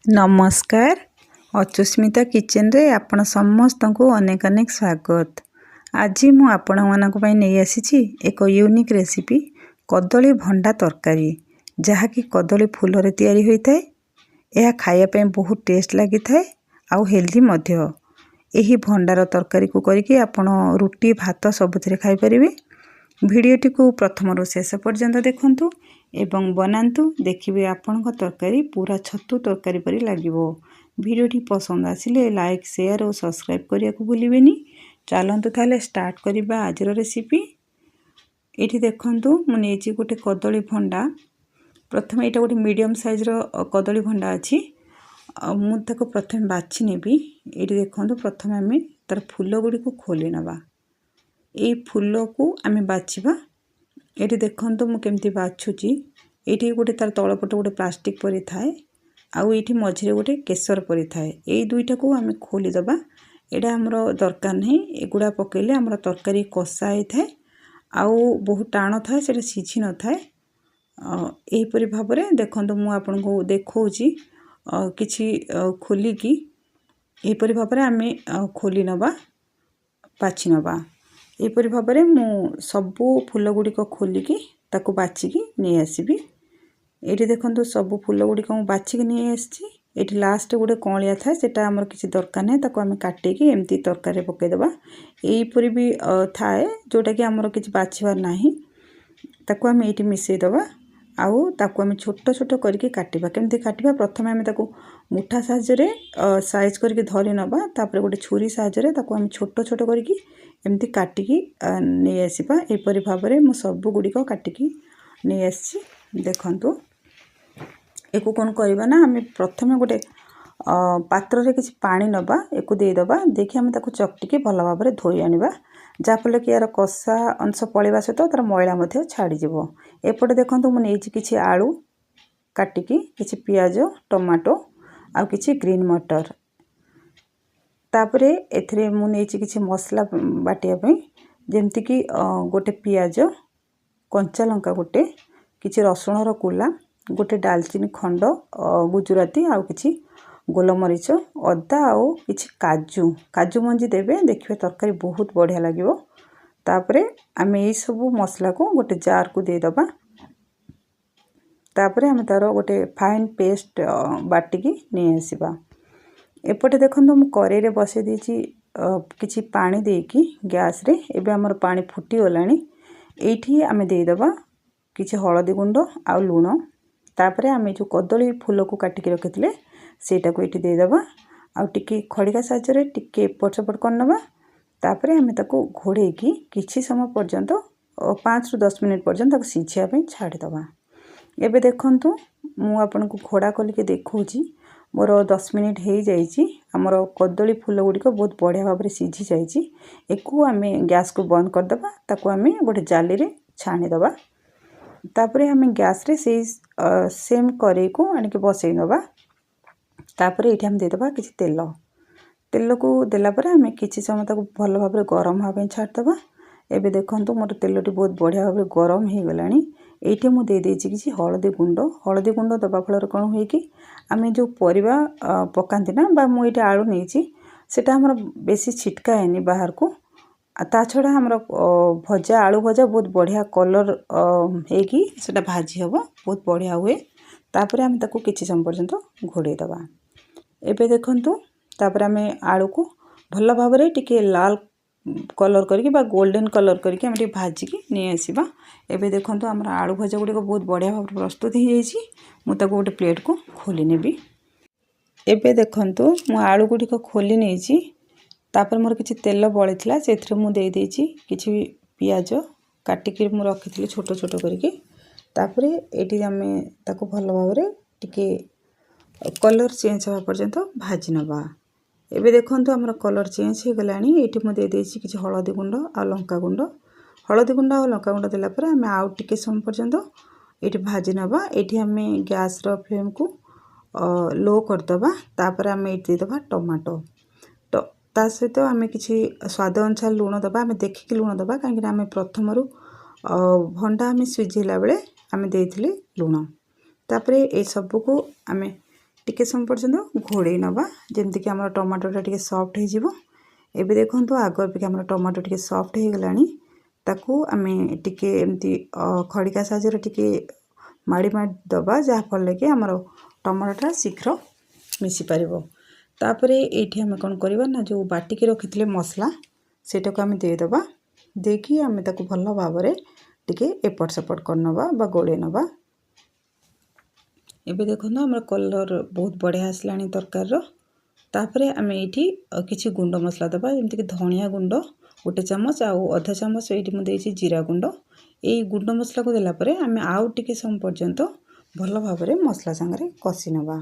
नमस्कार अचुस्मिता किचन रे आपण समस्त को अनेक अनेक स्वागत। आज मु आपण मानक पई नै आसीछि एक यूनिक रेसिपी कदली भंडा तरकारी जहाँकि कदली फूल रे तैयारी होइथाय। यह खाया पे बहुत टेस्ट लगी थाए आउ हेल्दी मध्य। एही भंडार तरकारी को करके आपण रुटी भात सबुथिरे खाइ परिबे। भिडियोटी को प्रथम रु शेष पर्यंत देखंतु एवं बनांतु, देखिए आपण तरकारी पूरा छतु तरकारी परि लागिवो। भिडियोटी पसंद आसिले लाइक शेयर और सब्सक्राइब करिया को भूलिबेनी। चलंतु ताले स्टार्ट करिबा आज रेसिपी। एठी देखंतु मु नेछि गोटे कदली भंडा। प्रथम एटा गोटे मीडियम साइज रो कदली भंडा अछि। मु ताको प्रथम बाछि नेबी। एठी देखंतु प्रथम आमे तार फूल गुडी को खोली नबा। ए फूल को आमे बाछिबा। एठी देखंतु मु केमती बाछुची। एठी गोटे तार तळपट गोटे प्लास्टिक परि थाए आउ एठी मझिरे गोटे केसर परि थाए। ए दुईटा को आमे खोली दबा। एडा हमरो दरकार नै। एगुडा पकेले हमरो तरकारी कषा हे थाए आउ बहुत टाण थाए, सेटा सिझी न थाए। एही परि भाबरे देखंतु मु आपन को देखौची किछि खोली की एही परि भाबरे आमे खोली नबा, बाछि नबा। एपरि भाबरे मु सबु फूल गुडी को खोली की ताको बाछि की नै आसीबी। एठी देखंतु सबु फूल गुडी को बाछि की नै आछि। एठी लास्ट गुडे कोलिया था, सेटा हमर किछि दरकार नै। ताको आमे काटि की एम्ति तरकारी पके देबा। एही परि भी थाए जोटा की हमर किछि बाछिबार नाही। ताको आमे एठी मिसै देबा आउ ताको आमे छोटो छोटो करके काटिबा। केमति काटिबा, प्रथम आमे ताको मुठा साहाय्य रे साइज करके धरि नबा। तापर गोटे छुरी साहाय्य रे ताको आमे छोटो छोटो करके एमती काटिकी नै आसीबा। एपरि भाबरे मु सबु गुडी को काटिकी नै आसी। देखंतु एको कोन करबा ना, आमे प्रथमे गोटे पात्र रे किछि पानी नबा, एको दे दबा। देखि आमे ताको चकटिकी भलो भाबरे धोई आनिबा, जा फले कि यार कषा अंश पळेबा सहित तार मैला मध्ये छाडी जिवो। एपटे देखंतु मु नेछि किछि आलू काटिकी, किछि पियाज, टमाटो आ किछि ग्रीन मटर। तापरे एथरे मु नेछि किछि मसला बाटिया पई, जेमति कि गोटे पियाज, कंचा लंका गोटे, किछि रसुण रो कुला, गोटे दालचीनी खंड, गुजराती आ किछि गोलमरीच, अदा आ किछि काजू मंजी देबे। देखिबे तरकारी बहुत बढ़िया लागिवो। तापरे आमे ए सब मसला को गोटे जार को दे दबा। तापरे आमे तारो गोटे फाइन पेस्ट बाटिकी नै आसीबा। एपटे देखंतु मु करेई रे बसे देछि किछि पानी देकी गैस रे। एबे हमर पानी फुटी गलानी। एठी आमे दे दबा किछि हळदी गुंड आ लूण। तापरे आमे जो कदली फूल को काटिकी रखितले सेटा को एठी दे दबा आ टिके खड़िका साहाय्य रे टिके एपट सेपट करनबा। तापरे आमे ताको घोड़ेकी किछि समय पर्यंत 5 रु 10 मिनिट पर्यंत ताको सिझिया पे छाडी दबा। एबे देखंतु मु आपन को घोड़ा कली के देखौची। मोर 10 मिनिट हे जाइछि। हमर कदली फूल गुडी को बहुत बढ़िया भाबरे सिझी जाइछि। एको आमे गैस को बंद कर दबा। ताको आमे गोटे जाली रे छाणी दबा। तापरे आमे गैस रे सेम करेई को आनिके बसै नबा। तापरे एठी हम दे दबा किछि तेल को देला परे आमे किछि समय ताको भलो भाबरे गरम हाबे छाड दबा। एबे देखंतु मोर तेलटी बहुत बढ़िया भाबरे गरम हे गलानी। एठी मु दे देछि किछि हळदी गुंड दबा फलर कोन होई कि आमे जो परिबा पकांती ना, बा मु एठी आलू नेछि सेटा हमर बेसी छिटका हेनी बाहर को। ता छडा हमर भजा आलू भजा बहुत बढ़िया कलर हेकी सेटा भाजी हबो, बहुत बढ़िया हुए। तापरे आमे ताको किछि समय पर्यंत घोड़े दबा। एबे देखंतु तापरे आमे आलू को भलो भाबरे टिके लाल कलर करके बा गोल्डन कलर करके आमे टिके भाजी की नै आसीबा। एबे देखंतु हमर आलू भजा गुडी को बहुत बढ़िया भाबरे प्रस्तुत हे जाइछि। मु ताको गोटे प्लेट को खोली नेबी। एबे देखंतु मु आलू गुडी को खोली नेछि। तापर मोर किछि तेल बळिथिला, सेथरे मु दे देछि किछि पियाज काटिकी मु रखिथिले छोटो छोटो करके। तापरे एठी आमे ताको भलो भाबरे टिके कलर चेंज होवा पर्यंत भाजी नबा। एबे देखंतु हमर कलर चेंज हे गलानी। एठी मु दे देछि किछि हळदी गुंड आ लंका गुंड। हळदी गुंड आ लंका गुंड देला परे आमे आउ टिके समय पर्यंत एठी भाजी नबा। एठी आमे गैस रो फ्लेम को लो कर दबा। तापर आमे एठी दबा टमाटो। तो ता सहित आमे किछि स्वाद अनुसार लूण दबा। आमे देखिकी लूण दबा, काहेकि आमे प्रथमरु भंडा आमे सिझेला बेले आमे देइथिले लूण। तापरे ए सब को आमे टिके समय पर्यंत घोड़े नवा जमती आम टमाटोटा टिके सॉफ्ट हो एबे देखंतु आग अपेक्षा आम टमाटो टिके सॉफ्ट हो गलानी ताकू आमे टिके एमती खड़िका साहाय्य टिके माड़ी माड़ी दबा जहाँफल कि आमर टमाटोटा शीघ्र मिसी पारिबो। तापरे एठी आमे कोन करबा ना जो बाटिके रखिथिले मसला सेटा को आमे दे दबा देखि आमे ताकू भल्ला भाबरे टिके एपट सेपट करनबा बा गोळे नबा। एबे देखो ना हमर कलर बहुत बढ़िया आसलानी तरकार रो। तापरे आमे एठी किछि गुंड मसला दबा जेमति कि धनिया गुंड गोटे चमच आउ आधा चमच एठी मु देछि जीरा गुंड। एई गुंड मसला को देला परे आमे आउ टिके समय पर्यंत भल्ला भाबरे मसला संगरे कसी नबा।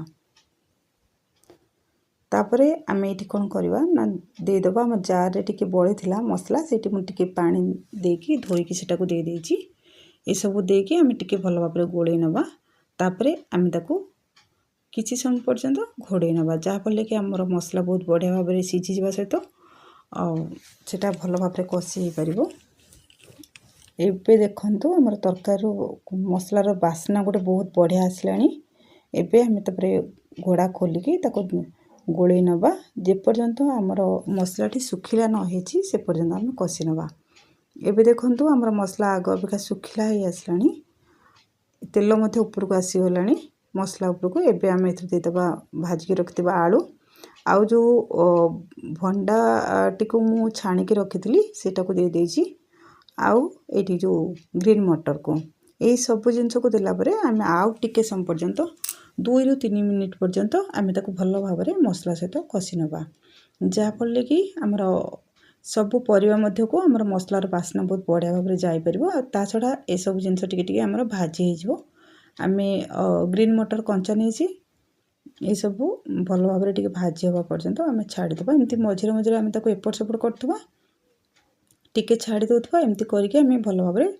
तापरे आमे एठी कोन करबा ना दे दबा हम जार रे टिके बळी थिला मसला सेठी मु टिके पानी देकी धोईकी सेटा को दे देछि। ए सब देकी आमे टिके भल्ला भाबरे गोळेई नबा। तापरे आमे ताकू किछि समय पर्यंत घोड़े नबा जहाँफल कि आमर मसला बहुत बढ़िया भाव में सीझी जावा सहित सेटा भल भाव कषि हो पारिबो। एबे देखंतु आमर तरकारी मसलार बास्ना गोटे बहुत बढ़िया आसलानी। एबे आमे तापरे घोड़ा खोलिकी ताको गोळेई नबा जेपर्यंत आमर मसलाटी सुखिला न हेछि से पर्यंत आमे कषि नबा। एबे देखंतु आमर मसला आग अपेक्षा सुखिला हे आसलानी तेल मध्य ऊपर को आसी गलानी मसला उपरको। एबे आम एथि दे दबा भाजिकी रखिथिबा आलू आउ जो भंडा टिको मु छाणिकी रखिथिली सेटा को दे देछि आउ एठी जो ग्रीन मटर को एई सब जिंस को देला परे आमे आउ टिके सम पर्यंत 2 रु 3 मिनिट पर्यंत आमे ताको भल्ला भाबरे मसला सहित कषि नबा जहाँफल कि आमर सब परिवा मध्य को आमर मसलार बास्ना बहुत बढ़िया भाव में जाई परिबो। ता छडा ए सब जिंस टिके टिके आमर भाजी हे जिवो। आमे ग्रीन मटर कंचा नहीं ये सब भल भाव में टिके भाजी हवा पर्यंत आमे छाड़ी दबा। एमती मझिरे मझिरे आमे ताको एपट सेपट करथबा टिके छाड़ी दउथबा एमती करके आमे भल भाव में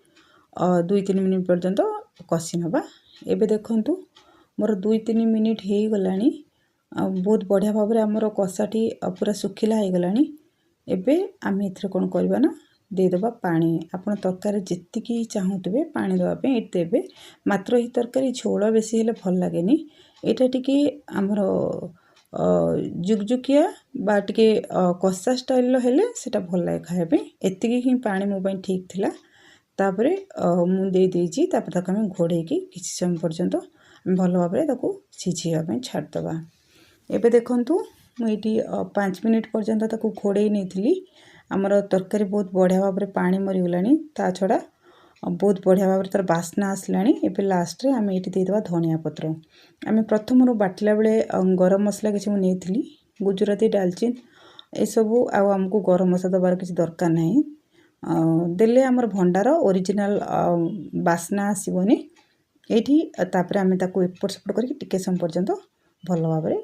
2-3 मिनिट पर्यंत कषि नबा। एबे देखंतु मोर 2-3 मिनिट हे गलानी बहुत बढ़िया भाव में आमर कषाटी पूरा सुखिला हे गलानी। एबे आमे एथरे कोन करबा ना दे दबा पानी आपण तरकारी जेतिकी चाहूतबे पानी दबा पे एट देबे मात्र ही तरकारी झोल बेसी हेले भल लागेनी। एटा टिके हमरो जुगजुकिया बा टिके कसा स्टाइल हेले सेटा भल लागे खाए पे एतिकी ही पानी मो पई ठीक थिला। तापरे मु दे देछि तापर ताको हम घोड़ेकी किछि समय पर्यंत भल भाबरे ताको सिझिया पे छाड़ दबा। एबे देखंतु मु एटी 5 मिनिट पर्यंत ताको घोड़ेई नेथिली आमर तरकारी बहुत बढ़िया भाव में पानी मरी गलानी। ता छड़ा बहुत बढ़िया भाव में तार बास्ना आसलानी। एबे लास्ट रे आमे एटी दे दबा धनिया पत्र। आमे प्रथम रो बाटला बेले गरम मसला किछि मु नेथिली गुजराती दालचीन ए सब आ हमको गरम मसला दबार किछि दरकार नाही देले आमर भंडार ओरिजिनल बास्ना आसीबोनी। एठी तापरे आमे ताको एपट सेपट करके टिके सम पर्यंत भल भाव में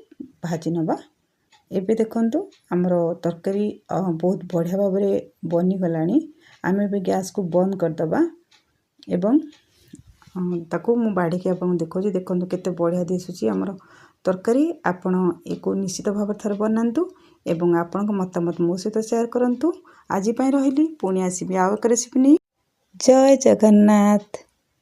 भाजी नबा। एबे देखंतु आमर तरकारी बहुत बढ़िया भाव में बनी गलानी। आमे बे गैस को बंद कर दबा एवं ताको मु बाड़ी के आपन देखोजी देखंतु केते बढ़िया दिसुची आमर तरकारी। आपण एको निश्चित भाव थर बनांतु एवं आपन मतामत मो सहित शेयर करंतु। आज पई रहिली पुणी आसीबी आउ एक रेसिपी नै। जय जगन्नाथ।